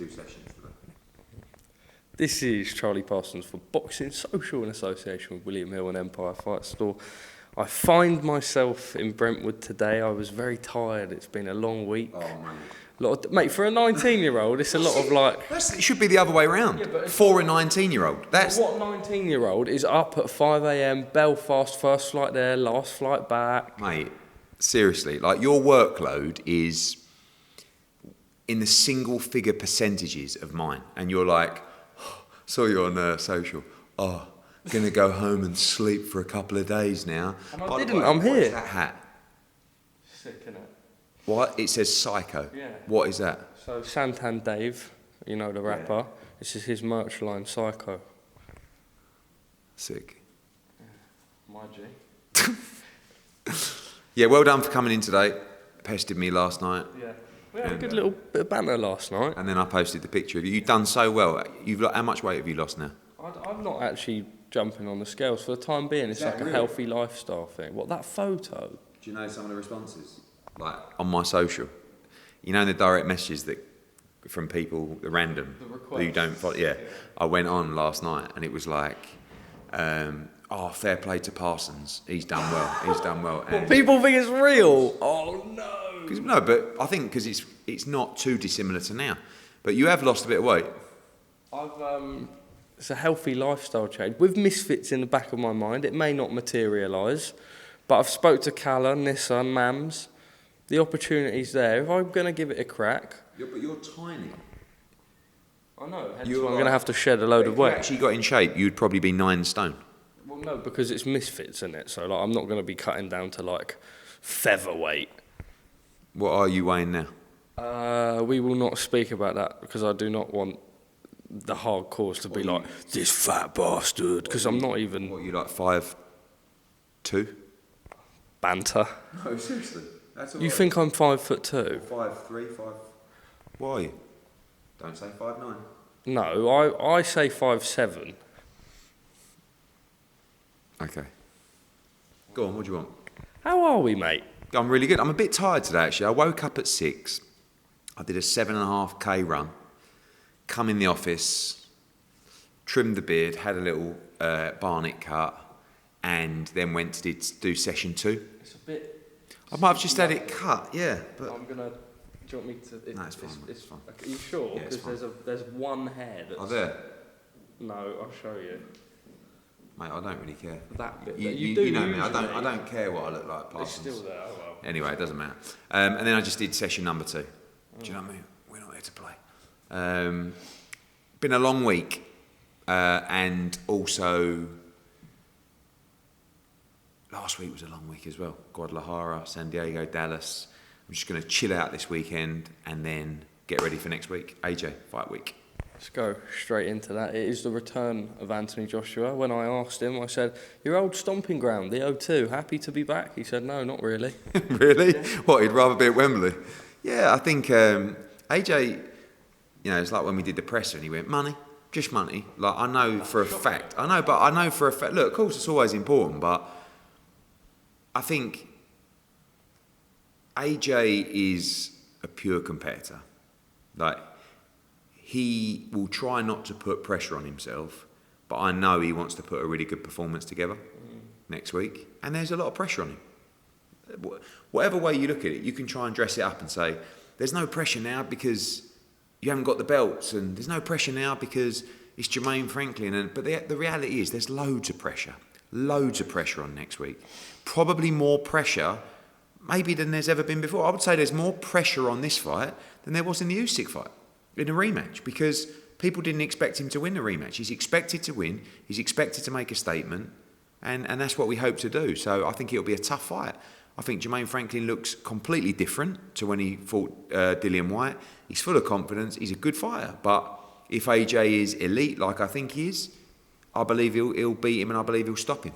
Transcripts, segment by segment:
2 sessions today. This is Charlie Parsons for Boxing Social in association with William Hill and Empire Fight Store. I find myself in Brentwood today. I was very tired. It's been a long week. Oh, man. Mate, for a 19-year-old, it's a lot of like... It should be the other way around. Yeah, for a 19-year-old. That's... What 19-year-old is up at 5 a.m, Belfast, first flight there, last flight back? Mate, seriously, like your workload is in the single-figure percentages of mine. And you're like, oh, saw you on social. Oh, going to go home and sleep for a couple of days now. And I didn't, I'm here. What's that hat? Sick, innit? What? It says Psycho. Yeah. What is that? So Santan Dave, you know the rapper, Yeah. This is his merch line, Psycho. Sick. My G. Yeah, well done for coming in today. Pestered me last night. Yeah. We had a good little bit of banter last night. And then I posted the picture of you. You've done so well. How much weight have you lost now? I'm not actually jumping on the scales for the time being. It's like a healthy lifestyle thing. What, that photo? Do you know some of the responses? Like, on my social. You know, in the direct messages that from people, the random, who you don't follow. Yeah. I went on last night and it was like, fair play to Parsons. He's done well. He's done well. Well, people think it's real. Oh, no. No, but I think because it's not too dissimilar to now. But you have lost a bit of weight. It's a healthy lifestyle change. With misfits in the back of my mind, it may not materialise, but I've spoke to Calla, Nissa, Mams. The opportunity's there. If I'm going to give it a crack... Yeah, but you're tiny. I know, hence why I'm going to have to shed a load of weight. If you actually got in shape, you'd probably be 9 stone. Well, no, because it's misfits, isn't it? So like, I'm not going to be cutting down to, like, featherweight. What are you weighing now? We will not speak about that, because I do not want the hardcores to be like, this fat bastard, because I'm not even... What, are you like 5'2"? Banter. No, seriously. That's all You right. think I'm 5'2"? 5'3", 5... What are you? Don't say 5'9". No, I say 5'7". Okay. Go on, what do you want? How are we, mate? I'm really good. I'm a bit tired today, actually. I woke up at 6. I did a 7.5k run. Come in the office, trimmed the beard, had a little barnet cut, and then went to do session 2. It's a bit... I might have just had it cut, yeah. But I'm gonna... Do you want me to... No, it's fine. It's fine. Are you sure? Yeah, it's Because there's one hair that's... Oh, there? No, I'll show you. Mate, I don't really care. That bit. You know me. I don't care what I look like. Parsons. It's still there. Oh, well. Anyway, it doesn't matter. And then I just did session number 2. Do you know what I mean? We're not here to play. Been a long week, and also last week was a long week as well. Guadalajara, San Diego, Dallas. I'm just going to chill out this weekend and then get ready for next week. AJ, fight week. Let's go straight into that. It is the return of Anthony Joshua. When I asked him, I said, your old stomping ground, the O2, happy to be back? He said, no, not really. Really? Yeah. What, he'd rather be at Wembley? Yeah, I think AJ, you know, it's like when we did the presser and he went, money, just money. Like, I know for a fact, look, of course it's always important, but I think AJ is a pure competitor. Like, he will try not to put pressure on himself, but I know he wants to put a really good performance together next week, and there's a lot of pressure on him. Whatever way you look at it, you can try and dress it up and say, there's no pressure now because you haven't got the belts, and there's no pressure now because it's Jermaine Franklin. But the reality is there's loads of pressure on next week. Probably more pressure maybe than there's ever been before. I would say there's more pressure on this fight than there was in the Usyk fight, in a rematch, because people didn't expect him to win the rematch. He's expected to win. He's expected to make a statement, and that's what we hope to do. So I think it'll be a tough fight. I think Jermaine Franklin looks completely different to when he fought Dillian Whyte. He's full of confidence. He's a good fighter. But if AJ is elite, like I think he is, I believe he'll beat him, and I believe he'll stop him.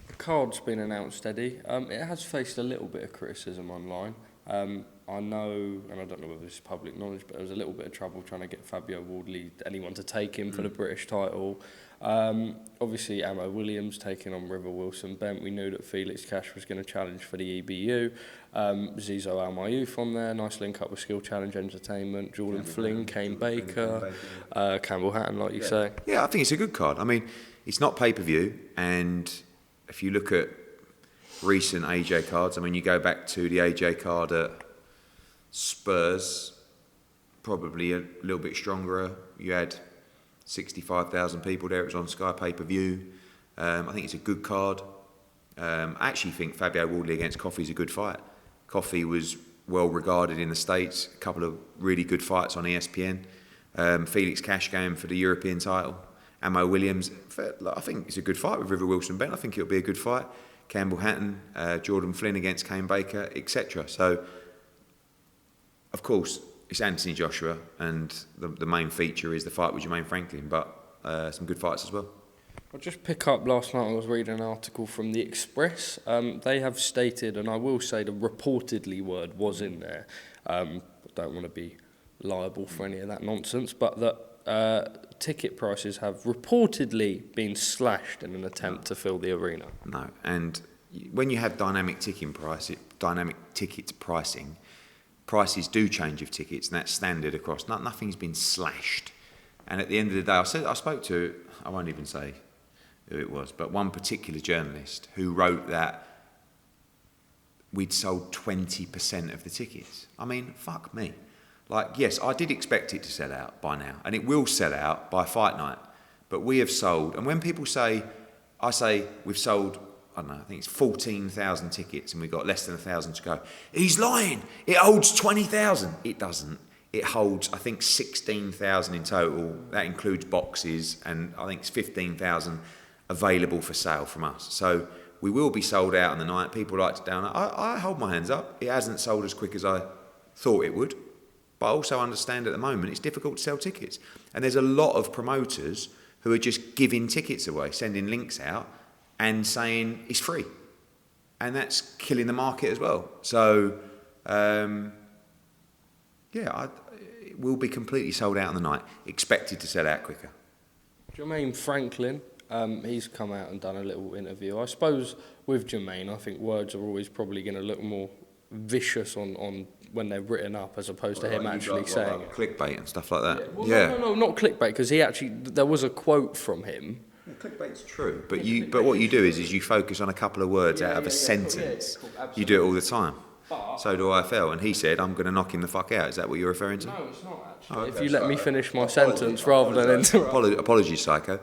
The card's been announced, Eddie. It has faced a little bit of criticism online. I I know, and I don't know whether this is public knowledge, but there was a little bit of trouble trying to get Fabio Wardley, anyone to take him for the British title. Obviously, Amo Williams taking on River Wilson Bent. We knew that Felix Cash was going to challenge for the EBU. Zizo Al Mayouf on there, nice link up with Skill Challenge Entertainment. Jordan Flynn, Kane Baker, Campbell Hatton, like you say. Yeah, I think it's a good card. I mean, it's not pay-per-view, and if you look at recent AJ cards, I mean, you go back to the AJ card at Spurs, probably a little bit stronger. You had 65,000 people there. It was on Sky pay-per-view. I think it's a good card. I actually think Fabio Wardley against Coffey is a good fight. Coffey was well regarded in the States. A couple of really good fights on ESPN. Felix Cash going for the European title. Amo Williams, I think it's a good fight with River Wilson Bent. I think it'll be a good fight. Campbell Hatton, Jordan Flynn against Kane Baker, etc. So, of course, it's Anthony Joshua, and the main feature is the fight with Jermaine Franklin, but some good fights as well. I'll just pick up last night. I was reading an article from The Express. They have stated, and I will say the reportedly word was in there. I don't want to be liable for any of that nonsense, but that ticket prices have reportedly been slashed in an attempt to fill the arena. No, and when you have dynamic ticket pricing, prices do change of tickets, and that's standard across. Nothing's been slashed. And at the end of the day, I spoke to, I won't even say who it was, but one particular journalist who wrote that we'd sold 20% of the tickets. I mean, fuck me. Like, yes, I did expect it to sell out by now, and it will sell out by fight night. But we have sold, and when people say, I say we've sold, I don't know, I think it's 14,000 tickets and we've got less than 1,000 to go. He's lying. It holds 20,000. It doesn't. It holds, I think, 16,000 in total. That includes boxes, and I think it's 15,000 available for sale from us. So we will be sold out on the night. People like to down. I hold my hands up. It hasn't sold as quick as I thought it would. But I also understand at the moment it's difficult to sell tickets. And there's a lot of promoters who are just giving tickets away, sending links out and saying it's free. And that's killing the market as well. So, it will be completely sold out on the night. Expected to sell out quicker. Jermaine Franklin, he's come out and done a little interview. I suppose with Jermaine, I think words are always probably going to look more vicious on when they're written up as opposed to him actually saying it. Clickbait and stuff like that. Yeah. Well, no, not clickbait, because there was a quote from him. Yeah, clickbait's true, but what you do is you focus on a couple of words out of a sentence. Cool, you do it all the time. But so do IFL, and he said, I'm going to knock him the fuck out. Is that what you're referring to? No, it's not actually. Oh, okay. If you let me finish my sentence rather than interrupt. Apologies, Psycho.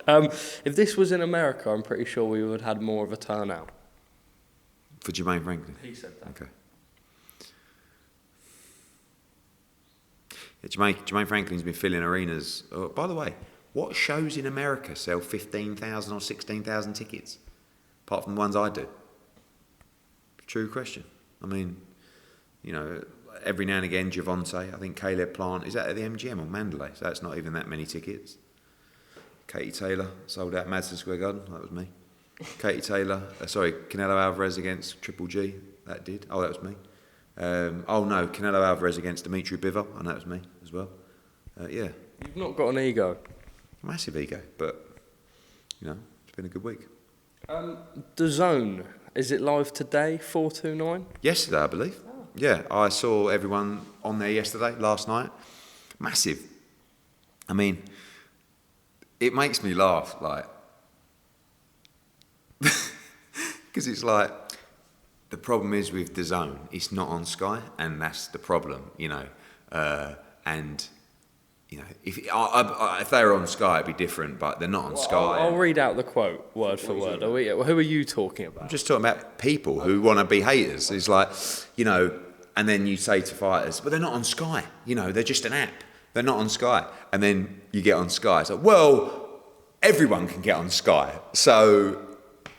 If this was in America, I'm pretty sure we would have had more of a turnout. For Jermaine Franklin? He said that. Okay. Yeah, Jermaine Franklin's been filling arenas. Oh, by the way, what shows in America sell 15,000 or 16,000 tickets? Apart from the ones I do. True question. I mean, every now and again, Javante, I think Caleb Plant, is that at the MGM or Mandalay? So that's not even that many tickets. Katie Taylor sold out Madison Square Garden. That was me. Canelo Alvarez against Triple G. That did. Oh, that was me. Canelo Alvarez against Dimitri Bivol. And that was me as well. Yeah. You've not got an ego. Massive ego, but, it's been a good week. Dazn, is it live today, 429? Yesterday, I believe. Oh. Yeah, I saw everyone on there last night. Massive. I mean, it makes me laugh, like, because it's like, the problem is with Dazn, it's not on Sky, and that's the problem, if they were on Sky, it'd be different, but they're not on Sky. I'll read out the quote, word for word. Who are you talking about? I'm just talking about people who want to be haters. It's like, and then you say to fighters, but they're not on Sky. They're just an app. They're not on Sky. And then you get on Sky. It's like, well, everyone can get on Sky. So,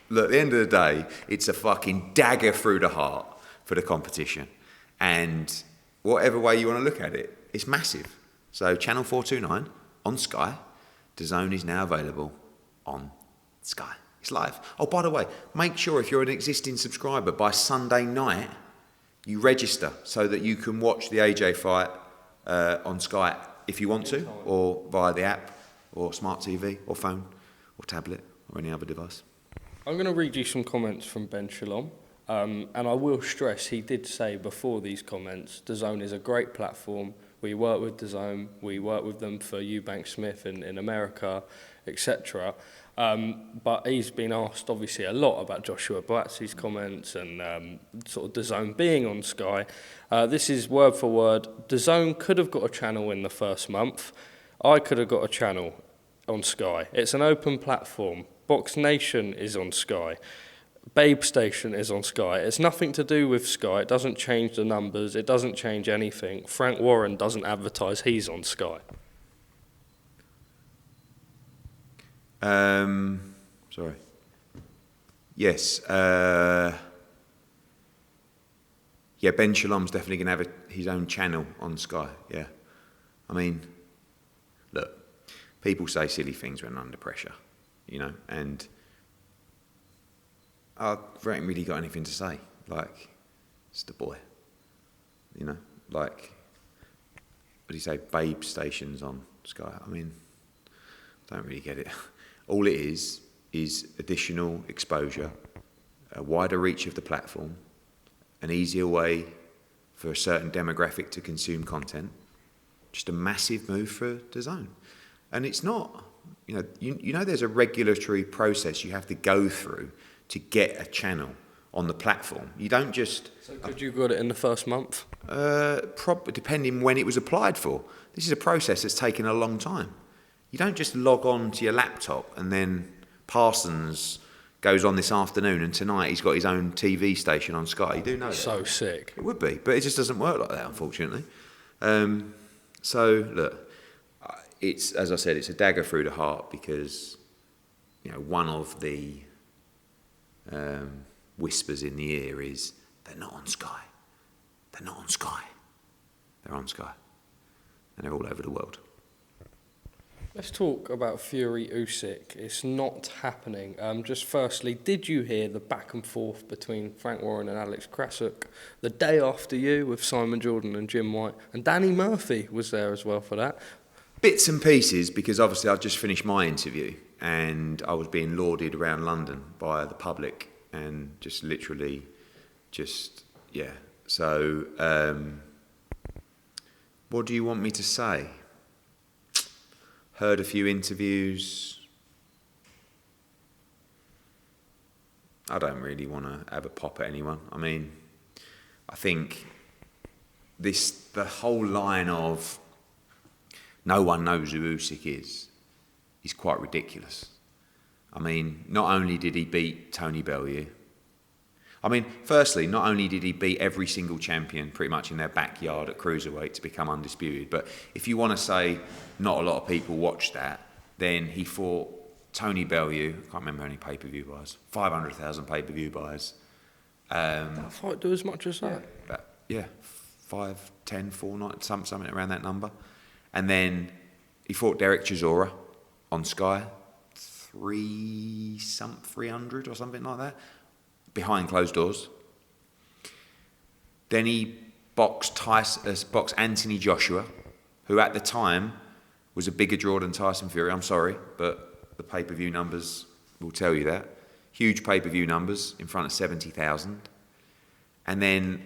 look, at the end of the day, it's a fucking dagger through the heart for the competition. And whatever way you want to look at it, it's massive. So Channel 429 on Sky. Dazn is now available on Sky. It's live. Oh, by the way, make sure if you're an existing subscriber, by Sunday night, You register so that you can watch the AJ fight on Sky if you want to, or via the app, or smart TV, or phone, or tablet, or any other device. I'm going to read you some comments from Ben Shalom. And I will stress, he did say before these comments, Dazn is a great platform. We work with Dazn, we work with them for Eubank Smith in America, etc. But he's been asked, obviously, a lot about Joshua Buatsi's comments and sort of Dazn being on Sky. This is word for word. Dazn could have got a channel in the first month. I could have got a channel on Sky. It's an open platform. Box Nation is on Sky. Babe Station is on Sky. It's nothing to do with Sky. It doesn't change the numbers. It doesn't change anything. Frank Warren doesn't advertise he's on Sky. Sorry. Yes. Yeah, Ben Shalom's definitely going to have his own channel on Sky. Yeah. I mean, look, people say silly things when under pressure, you know, and I haven't really got anything to say. Like, it's the boy, you know. Like, what do you say? Babe Stations on Sky. I mean, don't really get it. All it is additional exposure, a wider reach of the platform, an easier way for a certain demographic to consume content. Just a massive move for Dazn. And it's not, you know, there's a regulatory process you have to go through to get a channel on the platform. You don't just... So could you got it in the first month? Depending when it was applied for. This is a process that's taken a long time. You don't just log on to your laptop and then Parsons goes on this afternoon and tonight he's got his own TV station on Sky. You do know that. So sick. It would be, but it just doesn't work like that, unfortunately. So, look, it's, as I said, it's a dagger through the heart because, you know, one of the whispers in the ear is, they're not on Sky. They're not on Sky. They're on Sky. And they're all over the world. Let's talk about Fury-Usyk. It's not happening. Just firstly, did you hear the back and forth between Frank Warren and Alex Krasuk the day after you with Simon Jordan and Jim White? And Danny Murphy was there as well for that. Bits and pieces, because obviously I'd just finished my interview and I was being lauded around London by the public and just literally, yeah. So, what do you want me to say? Heard a few interviews. I don't really want to have a pop at anyone. I mean, I think the whole line of no one knows who Usyk is quite ridiculous. I mean, not only did he beat Tony Bellew, I mean, firstly, not only did he beat every single champion pretty much in their backyard at cruiserweight to become undisputed, but if you want to say not a lot of people watched that, then he fought Tony Bellew, I can't remember how many pay-per-view buys, 500,000 pay-per-view buys. That fight do as much as that? Yeah, 5, 10, 4, 9, something around that number. And then he fought Derek Chisora on Sky, 300 or something like that, behind closed doors. Then he boxed Anthony Joshua, who at the time was a bigger draw than Tyson Fury. I'm sorry, but the pay-per-view numbers will tell you that. Huge pay-per-view numbers in front of 70,000. And then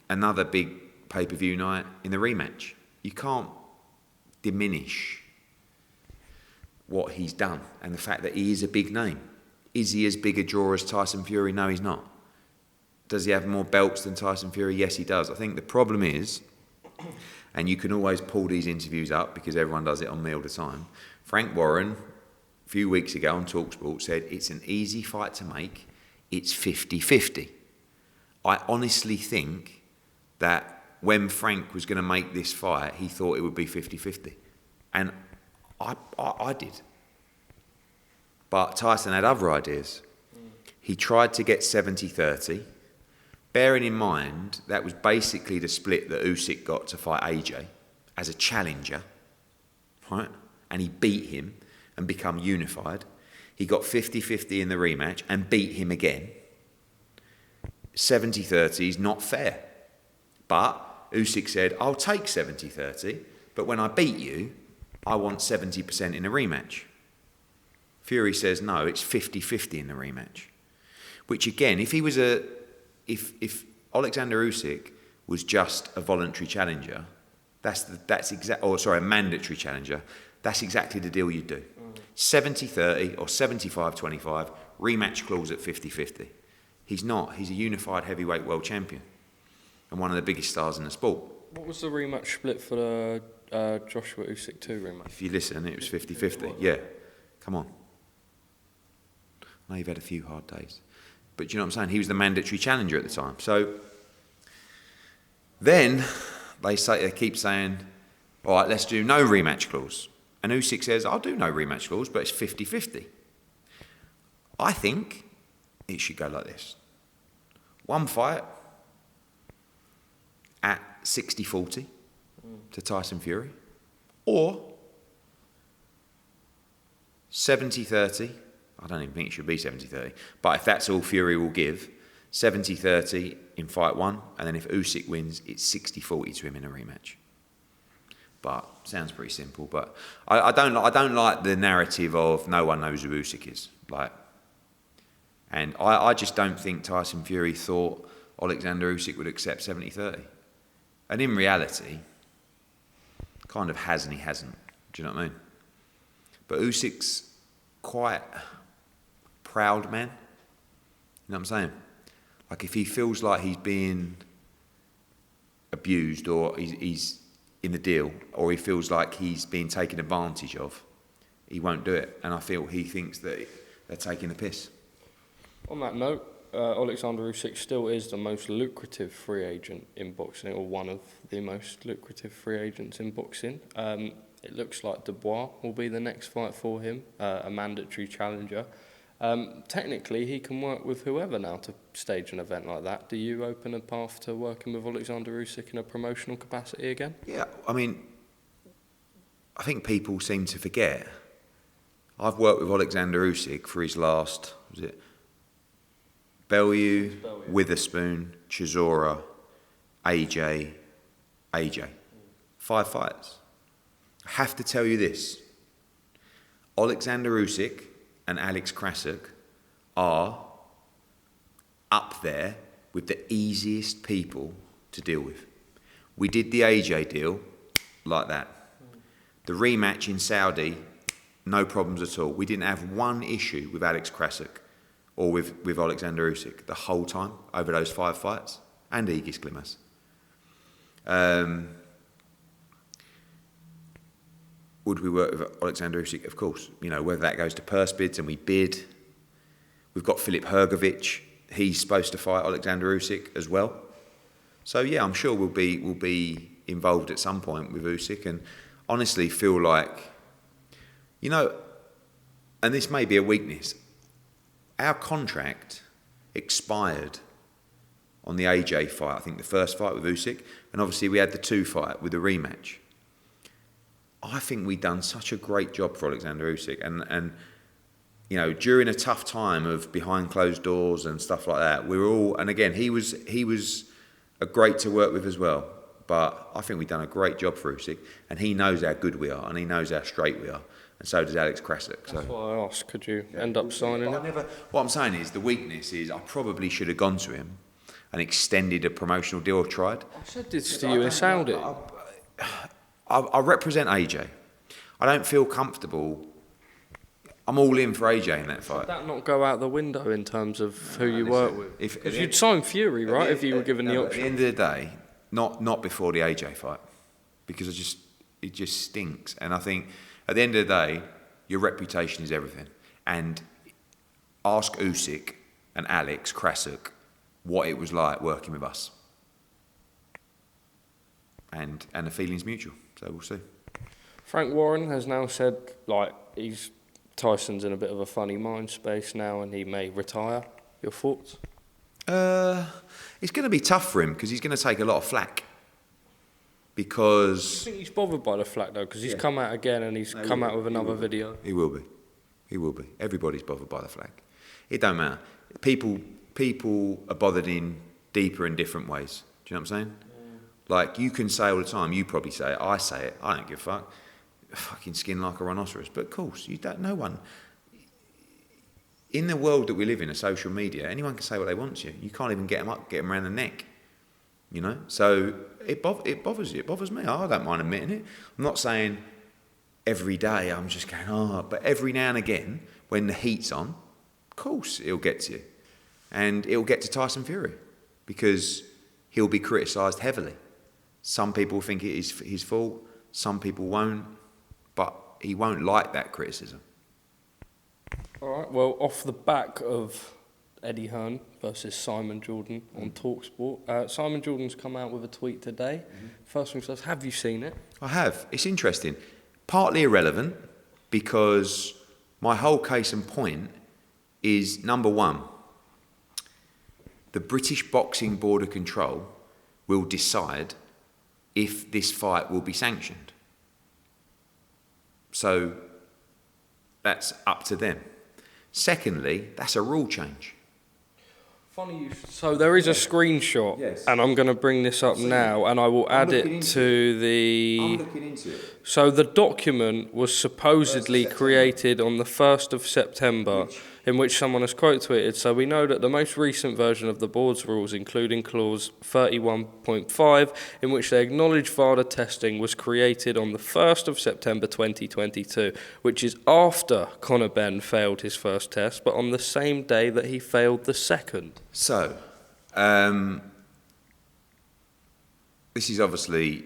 another big pay-per-view night in the rematch. You can't diminish what he's done and the fact that he is a big name. Is he as big a draw as Tyson Fury? No, he's not. Does he have more belts than Tyson Fury? Yes, he does. I think the problem is, and you can always pull these interviews up because everyone does it on me all the time, Frank Warren, a few weeks ago on TalkSport, said it's an easy fight to make, it's 50-50. I honestly think that when Frank was going to make this fight, he thought it would be 50-50. And I did. But Tyson had other ideas. He tried to get 70-30, bearing in mind that was basically the split that Usyk got to fight AJ as a challenger, right? And he beat him and become unified. He got 50-50 in the rematch and beat him again. 70-30 is not fair. But Usyk said, I'll take 70-30, but when I beat you, I want 70% in a rematch. Fury says, no, it's 50-50 in the rematch. Which again, if Oleksandr Usyk was just a voluntary challenger, a mandatory challenger, that's exactly the deal you'd do. 70-30 or 75-25, rematch clause at 50-50. He's not. He's a unified heavyweight world champion and one of the biggest stars in the sport. What was the rematch split for the Joshua Usyk 2 rematch? If you listen, it was 50-50. Yeah, come on. I know you've had a few hard days. But do you know what I'm saying? He was the mandatory challenger at the time. So then they keep saying, all right, let's do no rematch clause. And Usyk says, I'll do no rematch clause, but it's 50-50. I think it should go like this. One fight at 60-40 to Tyson Fury, or 70-30. I don't even think it should be 70-30. But if that's all Fury will give, 70-30 in fight one, and then if Usyk wins, it's 60-40 to him in a rematch. But sounds pretty simple. But I don't like the narrative of no one knows who Usyk is. And I just don't think Tyson Fury thought Oleksandr Usyk would accept 70-30. And in reality, kind of has and he hasn't. Do you know what I mean? But Usyk's quite a proud man. You know what I'm saying? Like if he feels like he's being abused or he's in the deal, or he feels like he's being taken advantage of, he won't do it. And I feel he thinks that they're taking the piss. On that note, Oleksandr Usyk still is the most lucrative free agent in boxing, or one of the most lucrative free agents in boxing. It looks like Dubois will be the next fight for him, a mandatory challenger. Technically, he can work with whoever now to stage an event like that. Do you open a path to working with Oleksandr Usyk in a promotional capacity again? Yeah, I mean, I think people seem to forget. I've worked with Oleksandr Usyk for his last, Bellew, Witherspoon, Chisora, AJ. 5 fights. I have to tell you this. Oleksandr Usyk and Alex Krasuk are up there with the easiest people to deal with. We did the AJ deal like that. The rematch in Saudi, no problems at all. We didn't have one issue with Alex Krasuk or with Oleksandr Usyk the whole time over those 5 fights, and Aegis Glimas. Would we work with Oleksandr Usyk? Of course. You know, whether that goes to purse bids and we bid. We've got Filip Hrgovic. He's supposed to fight Oleksandr Usyk as well. So yeah, I'm sure we'll be involved at some point with Usyk, and honestly feel like, you know, and this may be a weakness, our contract expired on the AJ fight, I think the first fight with Usyk, and obviously we had the 2 fight with the rematch. I think we've done such a great job for Oleksandr Usyk, and you know, during a tough time of behind closed doors and stuff like that, we were all, and again, he was a great to work with as well. But I think we've done a great job for Usyk, and he knows how good we are, and he knows how straight we are, and so does Alex Krasuk. That's what I asked. Could you end up signing him? What I'm saying is, the weakness is I probably should have gone to him and extended a promotional deal I've tried. I said this to you in Saudi. I represent AJ. I don't feel comfortable. I'm all in for AJ in that fight. Would that not go out the window in terms of who you work with? Because you'd sign Fury, right, if you were given the option? At the end of the day, not before the AJ fight, because it just stinks. And I think at the end of the day, your reputation is everything. And ask Usyk and Alex Krasuk what it was like working with us. And the feeling's mutual, so we'll see. Frank Warren has now said, Tyson's in a bit of a funny mind space now and he may retire. Your thoughts? It's going to be tough for him because he's going to take a lot of flack. Because... Do you think he's bothered by the flack though? Because he's come out again and he's come out with another video. He will be. He will be. Everybody's bothered by the flack. It don't matter. People are bothered in deeper and different ways. Do you know what I'm saying? Like, you can say all the time, you probably say it, I say it, I don't give a fuck. Fucking skin like a rhinoceros. But of course, no one. In the world that we live in, of social media, anyone can say what they want to you. You can't even get them around the neck. You know? So it bothers you. It bothers me. I don't mind admitting it. I'm not saying every day I'm just going, but every now and again, when the heat's on, of course it'll get to you. And it'll get to Tyson Fury. Because he'll be criticised heavily. Some people think it is his fault. Some people won't. But he won't like that criticism. All right, well, off the back of Eddie Hearn versus Simon Jordan on TalkSport, Simon Jordan's come out with a tweet today. First thing first, have you seen it? I have. It's interesting. Partly irrelevant, because my whole case and point is, number one, the British Boxing Board of Control will decide if this fight will be sanctioned. So that's up to them. Secondly, that's a rule change. Funny you. So there is a screenshot, Yes. and I'm going to bring this up now, and I will add it to the. I'm looking into it. So the document was supposedly created on the 1st of September, in which someone has quote tweeted, so we know that the most recent version of the board's rules, including clause 31.5, in which they acknowledge VADA testing, was created on the 1st of September 2022, which is after Conor Benn failed his first test, but on the same day that he failed the second. So, this is obviously,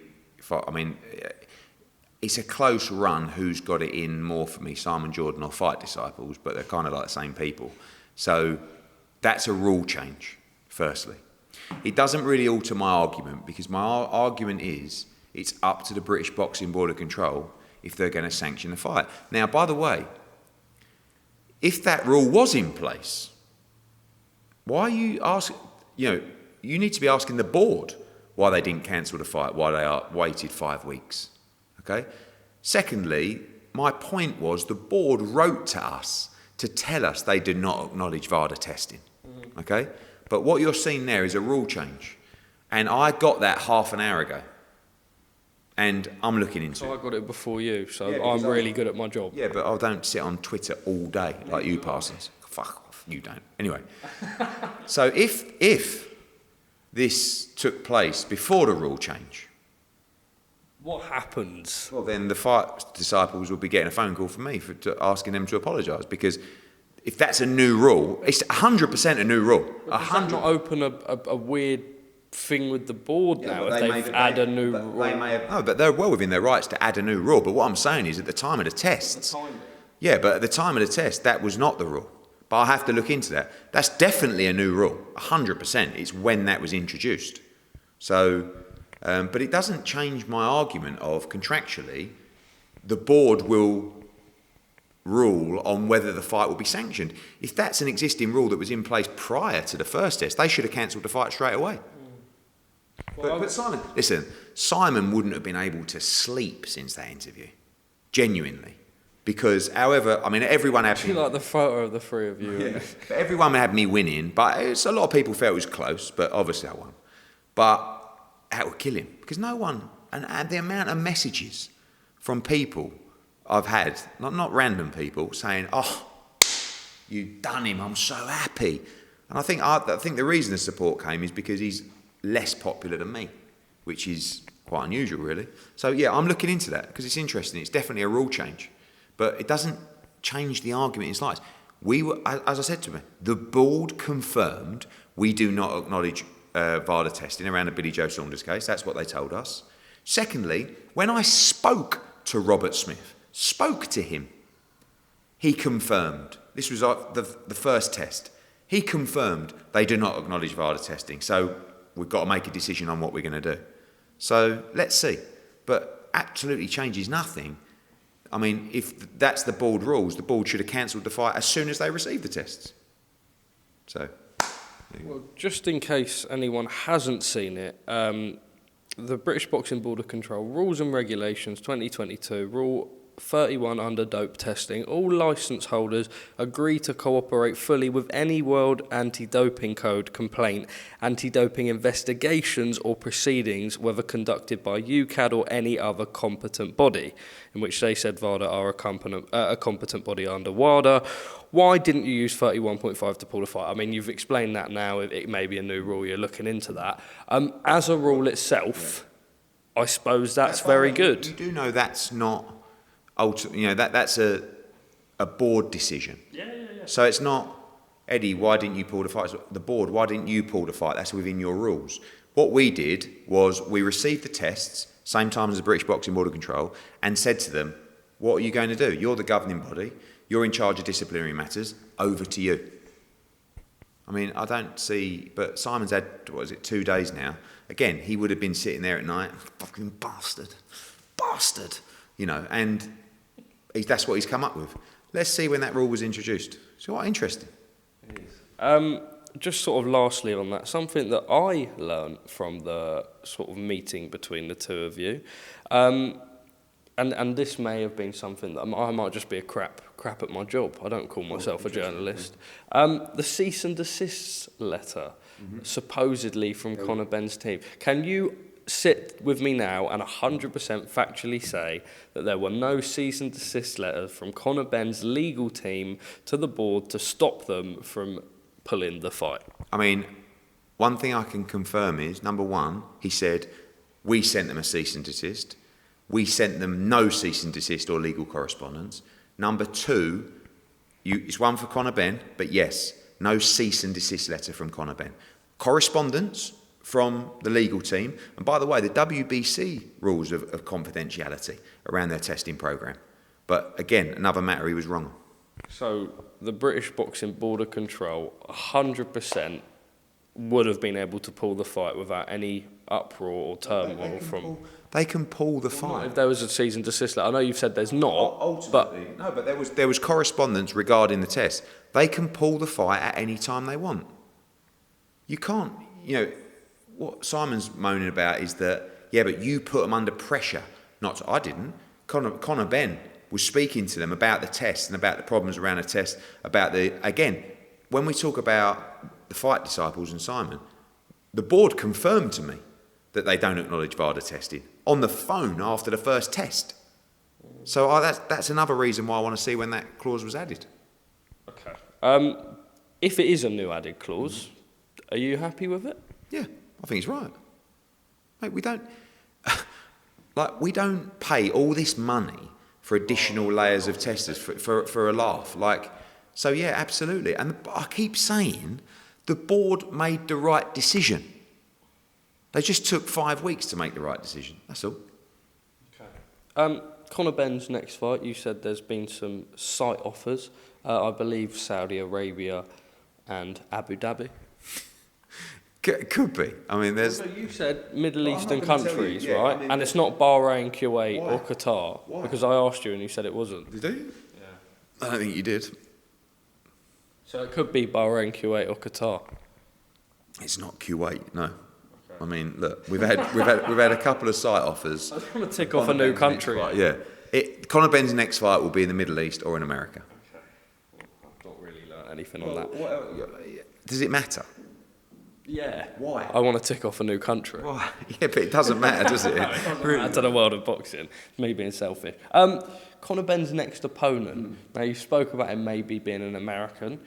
it's a close run who's got it in more for me, Simon Jordan or Fight Disciples, but they're kind of like the same people. So that's a rule change, firstly. It doesn't really alter my argument, because my argument is it's up to the British Boxing Board of Control if they're going to sanction the fight. Now, by the way, if that rule was in place, why are you asking, you need to be asking the board why they didn't cancel the fight, why they waited 5 weeks. Okay. Secondly, my point was the board wrote to us to tell us they did not acknowledge VADA testing. Okay. But what you're seeing there is a rule change. And I got that half an hour ago. And I'm looking into it. So I got it before you, so I'm really good at my job. Yeah, but I don't sit on Twitter all day like you, Parsons. Fuck off, you don't. Anyway. So if this took place before the rule change, what happens? well, then the Fight Disciples will be getting a phone call from me asking them to apologise, because if that's a new rule, it's 100% a new rule. Does that not open a weird thing with the board now if they've added a new rule? They may have, no, but they're well within their rights to add a new rule. But what I'm saying is, at the time of the tests, yeah, but at the time of the test, that was not the rule. But I have to look into that. That's definitely a new rule, 100%. It's when that was introduced. So. But it doesn't change my argument of, contractually, the board will rule on whether the fight will be sanctioned. If that's an existing rule that was in place prior to the first test, they should have cancelled the fight straight away. But Simon wouldn't have been able to sleep since that interview, genuinely. Because, however, everyone had me... like the photo of the three of you. Yeah, but everyone had me winning, but a lot of people felt it was close, but obviously I won. But that would kill him, because no one, and the amount of messages from people I've had, not random people, saying, "Oh, you've done him, I'm so happy." And I think the reason the support came is because he's less popular than me, which is quite unusual, really. So yeah, I'm looking into that because it's interesting. It's definitely a rule change, but it doesn't change the argument in slightest. We were, as I said to him, the board confirmed we do not acknowledge VADA testing around the Billy Joe Saunders case. That's what they told us. Secondly, when I spoke to Robert Smith, spoke to him, he confirmed. This was the first test. He confirmed they do not acknowledge VADA testing. So we've got to make a decision on what we're going to do. So let's see. But absolutely changes nothing. If that's the board rules, the board should have cancelled the fight as soon as they received the tests. So... Well, just in case anyone hasn't seen it, the British Boxing Board of Control Rules and Regulations 2022, Rule 31 under dope testing. All licence holders agree to cooperate fully with any World Anti-Doping Code complaint, anti-doping investigations or proceedings, whether conducted by UCAD or any other competent body, in which they said VADA are a competent body under WADA. Why didn't you use 31.5 to pull the fight? I mean, you've explained that now. It may be a new rule. You're looking into that. As a rule itself, I suppose that's very good. You do know that's not... that's a board decision. Yeah. So it's not, Eddie, why didn't you pull the fight? It's the board, why didn't you pull the fight? That's within your rules. What we did was we received the tests, same time as the British Boxing Board of Control, and said to them, what are you going to do? You're the governing body. You're in charge of disciplinary matters. Over to you. I mean, I don't see... But Simon's had, 2 days now. Again, he would have been sitting there at night, fucking bastard, and that's what he's come up with. Let's see when that rule was introduced. It's quite interesting. It is. Just sort of lastly on that, something that I learned from the sort of meeting between the two of you, and this may have been something that I might just be a crap at my job. I don't call myself a journalist. The cease and desist letter, supposedly from Conor Benn's team. Can you sit with me now and 100% factually say that there were no cease and desist letters from Conor Benn's legal team to the board to stop them from pulling the fight? I mean, one thing I can confirm is, number one, he said, we sent them a cease and desist. We sent them no cease and desist or legal correspondence. Number two, it's one for Conor Benn, but yes, no cease and desist letter from Conor Benn. Correspondence from the legal team. And by the way, the WBC rules of confidentiality around their testing programme. But again, another matter he was wrong on. So the British Boxing Board of Control 100% would have been able to pull the fight without any uproar or turmoil from... They can pull the fight. If there was a cease and desist letter. I know you've said there's not, ultimately, but... No, but there was correspondence regarding the test. They can pull the fight at any time they want. You can't, what Simon's moaning about is that, yeah, but you put them under pressure. I didn't. Conor Benn was speaking to them about the test and about the problems around the test, again, when we talk about the Fight Disciples and Simon, the board confirmed to me that they don't acknowledge VADA testing on the phone after the first test. So that's another reason why I want to see when that clause was added. Okay. If it is a new added clause, are you happy with it? Yeah, I think it's right. Mate, we don't pay all this money for additional layers of testers for a laugh. So yeah, absolutely. And I keep saying the board made the right decision. They just took 5 weeks to make the right decision. That's all. Okay. Conor Benn's next fight, you said there's been some site offers. I believe Saudi Arabia and Abu Dhabi. Could be. I mean, there's... You said Middle Eastern countries, right? I mean, and it's not Bahrain, Kuwait or Qatar. Why? Because I asked you and you said it wasn't. Did you? Yeah. I don't think you did. So it could be Bahrain, Kuwait or Qatar. It's not Kuwait, no. Okay. I mean, look, we've had a couple of site offers. I just want to tick off a new country. Yeah. Conor Benn's next fight will be in the Middle East or in America. Okay. I've not really learned anything on that. Does it matter? Yeah. Why? I want to tick off a new country. Why? Yeah, but it doesn't matter, does it? No, it doesn't matter to the world of boxing. Me being selfish. Conor Benn's next opponent. Now, you spoke about him maybe being an American.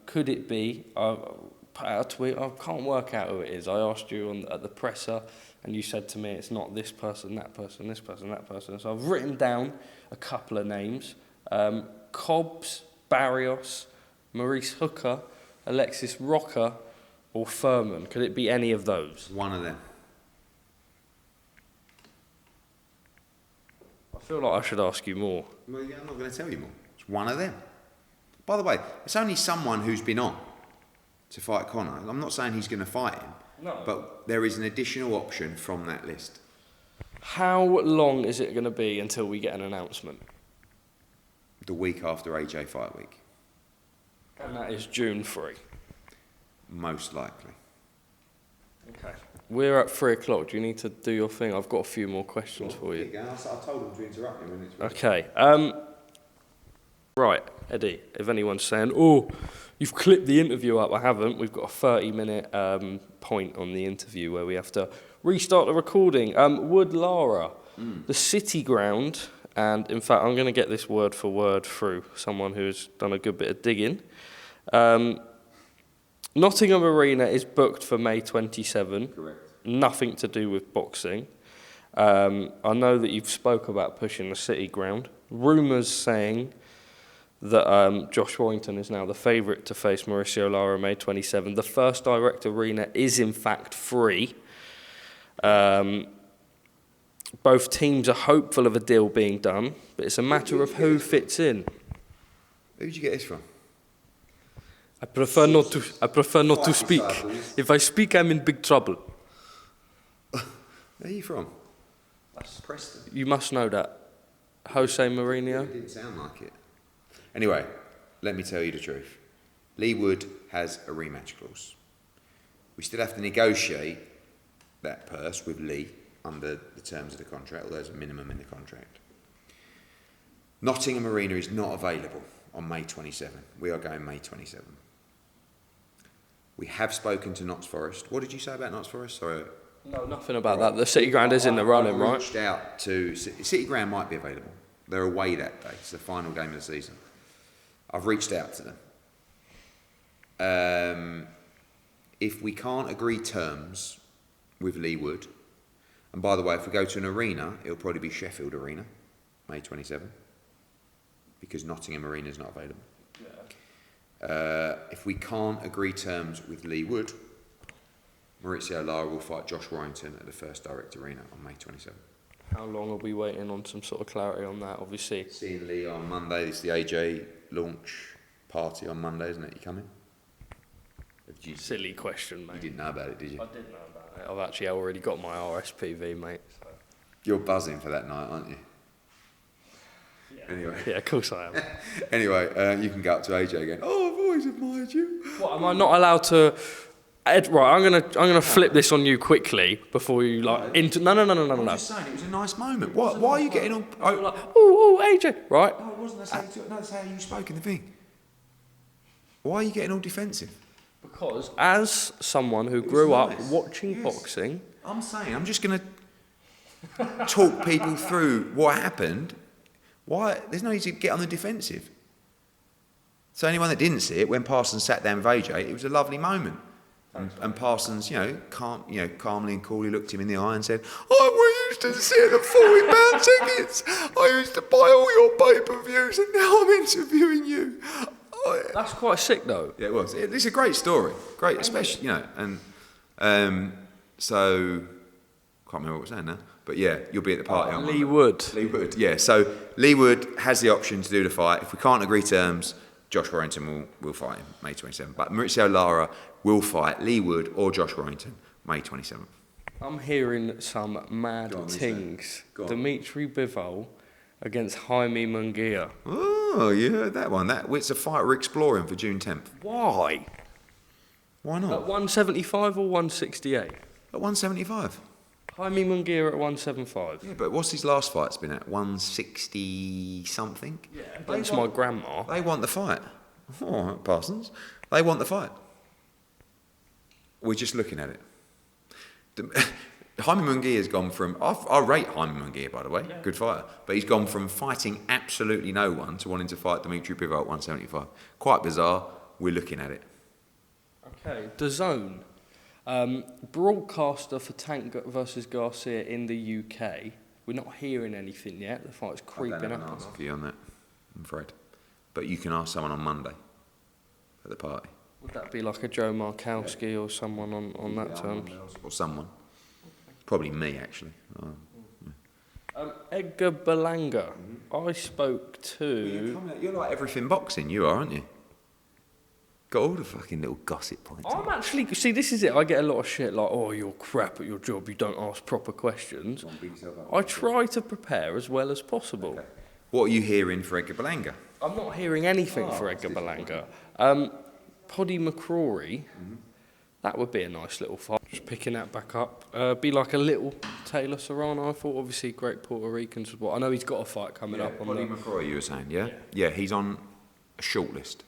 Could it be... put out a tweet, I can't work out who it is. I asked you at the presser, and you said to me, it's not this person, that person, this person, that person. So I've written down a couple of names. Cobbs, Barrios, Maurice Hooker, Alexis Rocker, or Furman. Could it be any of those? One of them. I feel like I should ask you more. Well, yeah, I'm not going to tell you more. It's one of them. By the way, it's only someone who's been on to fight Conor. I'm not saying he's going to fight him, no. But there is an additional option from that list. How long is it going to be until we get an announcement? The week after AJ Fight Week. And that is June 3. Most likely. Okay. We're at 3 o'clock. Do you need to do your thing? I've got a few more questions for you. I told him to interrupt me when it's ready. Okay. Right, Eddie, if anyone's saying, oh, you've clipped the interview up, I haven't. We've got a 30-minute point on the interview where we have to restart the recording. Wood Lara, the City Ground, and in fact, I'm going to get this word for word through someone who's done a good bit of digging. Nottingham Arena is booked for May 27. Correct. Nothing to do with boxing. I know that you've spoke about pushing the City Ground. Rumours saying that Josh Warrington is now the favourite to face Mauricio Lara May 27. The first direct arena is in fact free. Both teams are hopeful of a deal being done, but it's a matter of who fits in. Who did you get this from? I prefer not to speak. If I speak, I'm in big trouble. Where are you from? That's Preston. You must know that. Jose Mourinho. It didn't sound like it. Anyway, let me tell you the truth. Leigh Wood has a rematch clause. We still have to negotiate that purse with Leigh under the terms of the contract, although there's a minimum in the contract. Nottingham Arena is not available on May 27. We are going May 27. We have spoken to Notts Forest. What did you say about Notts Forest? Sorry. No, nothing about that. The City Ground is in the running, right? I reached out to... City Ground might be available. They're away that day. It's the final game of the season. I've reached out to them. If we can't agree terms with Leigh Wood, and by the way, if we go to an arena, it'll probably be Sheffield Arena, May 27, because Nottingham Arena is not available. If we can't agree terms with Leigh Wood, Mauricio Lara will fight Josh Warrington at the first direct arena on May 27. How long are we waiting on some sort of clarity on that, obviously? Seeing Leigh on Monday. It's the AJ launch party on Monday, isn't it? You coming? Silly question, mate. You didn't know about it, did you? I did know about it. I've actually already got my RSPV, mate. So. You're buzzing for that night, aren't you? Yeah. Anyway. Yeah, of course I am. Anyway, you can go up to AJ again. Oh, I've always admired you. What, am I not allowed to... Ed, right, I'm gonna flip this on you quickly before you into... No. I'm just saying, it was a nice moment. Why are you getting on... AJ, right? No, it wasn't. That's how you spoke in the thing. Why are you getting all defensive? Because as someone who grew up watching boxing... I'm saying, I'm just going to talk people through what happened. Why? There's no need to get on the defensive. So anyone that didn't see it, when Parsons sat down with AJ, it was a lovely moment. And Parsons, calmly and coolly looked him in the eye and said, we used to sit at £40 tickets. I used to buy all your pay-per-views and now I'm interviewing you. That's quite sick, though. Yeah, it was. It's a great story. Great, especially, and so, can't remember what I was saying now. But yeah, you'll be at the party on Leigh Wood. Leigh Wood, yeah. So Leigh Wood has the option to do the fight. If we can't agree terms, Josh Warrington will fight him May 27. But Mauricio Lara will fight Leigh Wood or Josh Warrington May 27. I'm hearing some mad things. Dimitri Bivol against Jaime Munguia. Oh, you heard that one. It's a fight we're exploring for June 10th. Why? Why not? At 175 or 168? At 175. Jaime Munguia at 175. Yeah, but what's his last fight's been at? 160 something? Yeah, against my grandma. They want the fight. All right, Parsons. They want the fight. We're just looking at it. Jaime Munguia's gone from... I rate Jaime Munguia, by the way. Yeah. Good fighter. But he's gone from fighting absolutely no one to wanting to fight Dimitri Bivol at 175. Quite bizarre. We're looking at it. Okay, Dazn. Broadcaster for Tank versus Garcia in the UK. We're not hearing anything yet. The fight's creeping up. I don't have an answer for you on that, I'm afraid. But you can ask someone on Monday at the party. Would that be like a Joe Markowski or someone on that term? Or someone. Probably me, actually. Edgar Berlanga. I spoke to... You're like everything boxing, you are, aren't you? Got all the fucking little gossip points. I'm actually... See, this is it. I get a lot of shit like, you're crap at your job, you don't ask proper questions. I try to prepare as well as possible. Okay. What are you hearing for Edgar Berlanga? I'm not hearing anything for Edgar Berlanga. Poddy McCrory That would be a nice little fight. Just picking that back up. Be like a little Taylor Serrano, I thought. Obviously, great Puerto Ricans as well. I know he's got a fight coming up. Ollie McCrory, you were saying, yeah? Yeah, he's on a short list,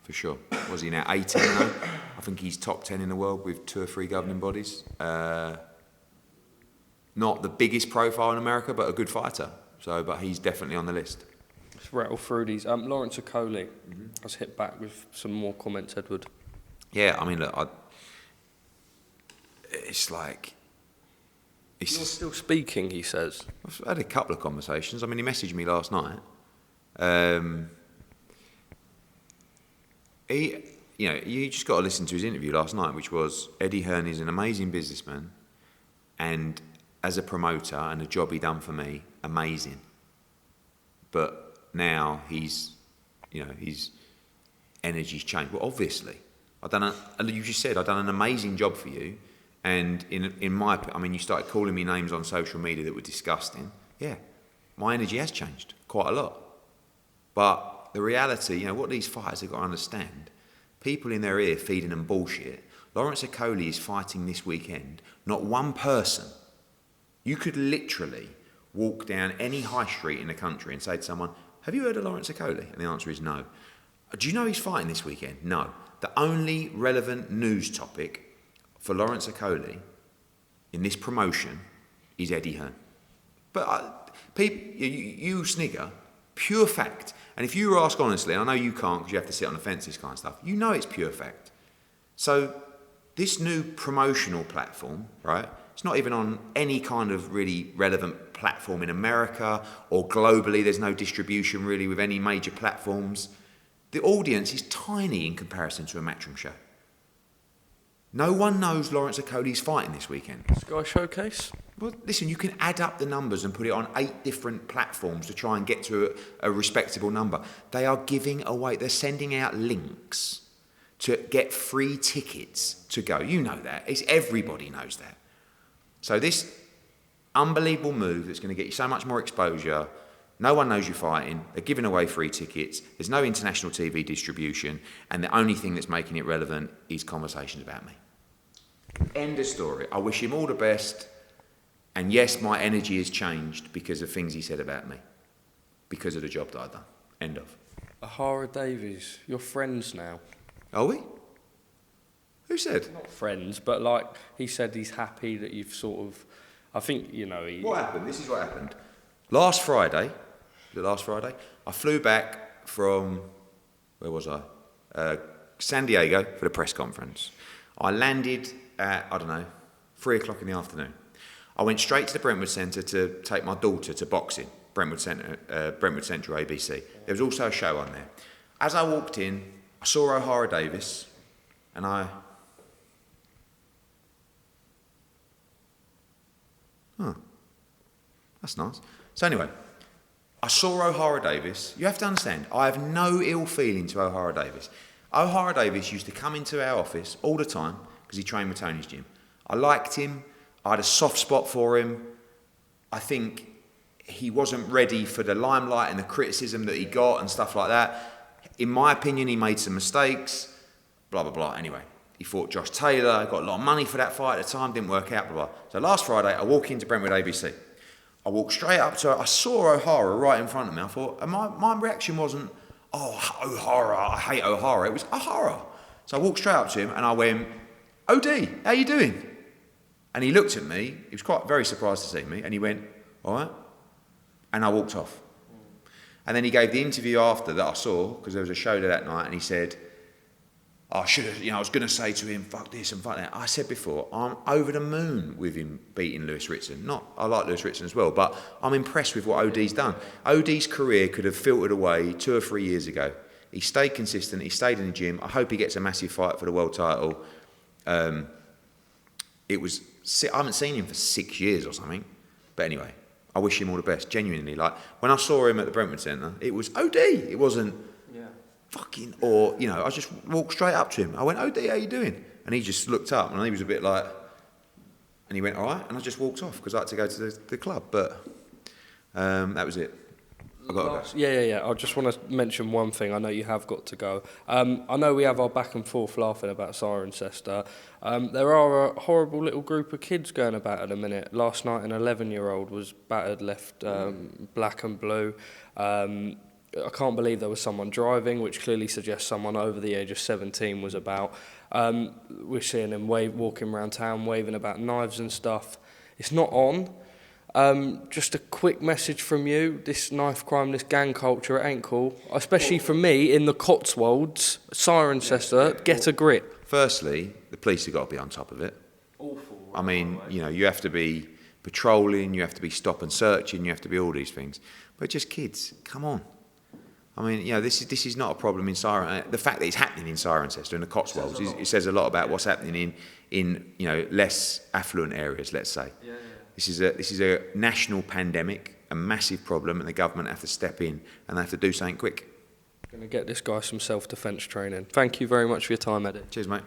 for sure. Was he now 18 now? I think he's top 10 in the world with 2 or 3 governing bodies. Not the biggest profile in America, but a good fighter. But he's definitely on the list. Let's rattle through these. Lawrence Okolie. Let's hit back with some more comments, Edward. Yeah, I mean, look, it's like... You're still speaking, he says. I've had a couple of conversations. I mean, he messaged me last night. You just got to listen to his interview last night, which was Eddie Hearn is an amazing businessman, and as a promoter and the job he done for me, amazing. But now his energy's changed. Well, obviously, you just said I've done an amazing job for you. And you started calling me names on social media that were disgusting. Yeah, my energy has changed quite a lot. But the reality, what these fighters have got to understand, people in their ear feeding them bullshit. Lawrence Okolie is fighting this weekend, not one person. You could literally walk down any high street in the country and say to someone, have you heard of Lawrence Okolie? And the answer is no. Do you know he's fighting this weekend? No. The only relevant news topic for Lawrence Okolie in this promotion is Eddie Hearn. But you snigger, pure fact. And if you ask honestly, and I know you can't because you have to sit on the fence, this kind of stuff, you know it's pure fact. So this new promotional platform, right, it's not even on any kind of really relevant platform in America or globally. There's no distribution really with any major platforms. The audience is tiny in comparison to a Matchroom show. No one knows Lawrence Okolie's fighting this weekend. Sky Showcase? Well, listen, you can add up the numbers and put it on 8 different platforms to try and get to a respectable number. They are they're sending out links to get free tickets to go. You know that. Everybody knows that. So this unbelievable move that's going to get you so much more exposure. No one knows you're fighting. They're giving away free tickets. There's no international TV distribution. And the only thing that's making it relevant is conversations about me. End of story. I wish him all the best. And yes, my energy has changed because of things he said about me. Because of the job that I've done. End of. Ahara Davies, you're friends now. Are we? Who said? Not friends, but he said he's happy that you've sort of... I think, What happened? This is what happened. Last Friday, I flew back from... Where was I? San Diego for the press conference. I landed at, 3 o'clock in the afternoon. I went straight to the Brentwood Centre to take my daughter to boxing, Brentwood Central ABC. There was also a show on there. As I walked in, I saw Ahara Davies, and that's nice. So anyway, I saw Ahara Davies. You have to understand, I have no ill feeling to Ahara Davies. Ahara Davies used to come into our office all the time because he trained with Tony's gym. I liked him. I had a soft spot for him. I think he wasn't ready for the limelight and the criticism that he got and stuff like that. In my opinion, he made some mistakes, blah, blah, blah. Anyway, he fought Josh Taylor, got a lot of money for that fight at the time, didn't work out, blah, blah. So last Friday, I walk into Brentwood ABC. I walked straight up to her. I saw Ahara right in front of me. I thought, and my reaction wasn't, oh, Ahara, I hate Ahara. It was Ahara. So I walked straight up to him and I went, OD, how you doing? And he looked at me. He was very surprised to see me. And he went, all right. And I walked off. And then he gave the interview after that I saw, because there was a show there that night, and he said, I should have, I was going to say to him, fuck this and fuck that. I said before, I'm over the moon with him beating Lewis Ritson. I like Lewis Ritson as well, but I'm impressed with what OD's done. OD's career could have filtered away 2 or 3 years ago. He stayed consistent, he stayed in the gym. I hope he gets a massive fight for the world title. I haven't seen him for 6 years or something. But anyway, I wish him all the best, genuinely. When I saw him at the Brentwood Centre, it was OD. It wasn't... fucking, I just walked straight up to him. I went, OD, how you doing? And he just looked up and he was a bit like, and he went, all right. And I just walked off because I had to go to the club. But that was it. I've got to go. Yeah. I just want to mention one thing. I know you have got to go. I know we have our back and forth laughing about Cirencester. There are a horrible little group of kids going about at the minute. Last night, an 11-year-old was battered, left black and blue. I can't believe there was someone driving, which clearly suggests someone over the age of 17 was about. We're seeing them walking around town, waving about knives and stuff. It's not on. Just a quick message from you. This knife crime, this gang culture, it ain't cool. Especially for me in the Cotswolds, Cirencester, get a grip. Firstly, the police have got to be on top of it. Awful. I mean, you know, you have to be patrolling, you have to be stop and searching, you have to be all these things. But just kids, come on. I mean, you know, this is not a problem in Cirencester. The fact that it's happening in Cirencester, in the Cotswolds, it says a lot about what's happening in you know, less affluent areas, let's say. Yeah. This is a national pandemic, a massive problem, and the government have to step in and they have to do something quick. Going to get this guy some self-defence training. Thank you very much for your time, Eddie. Cheers, mate.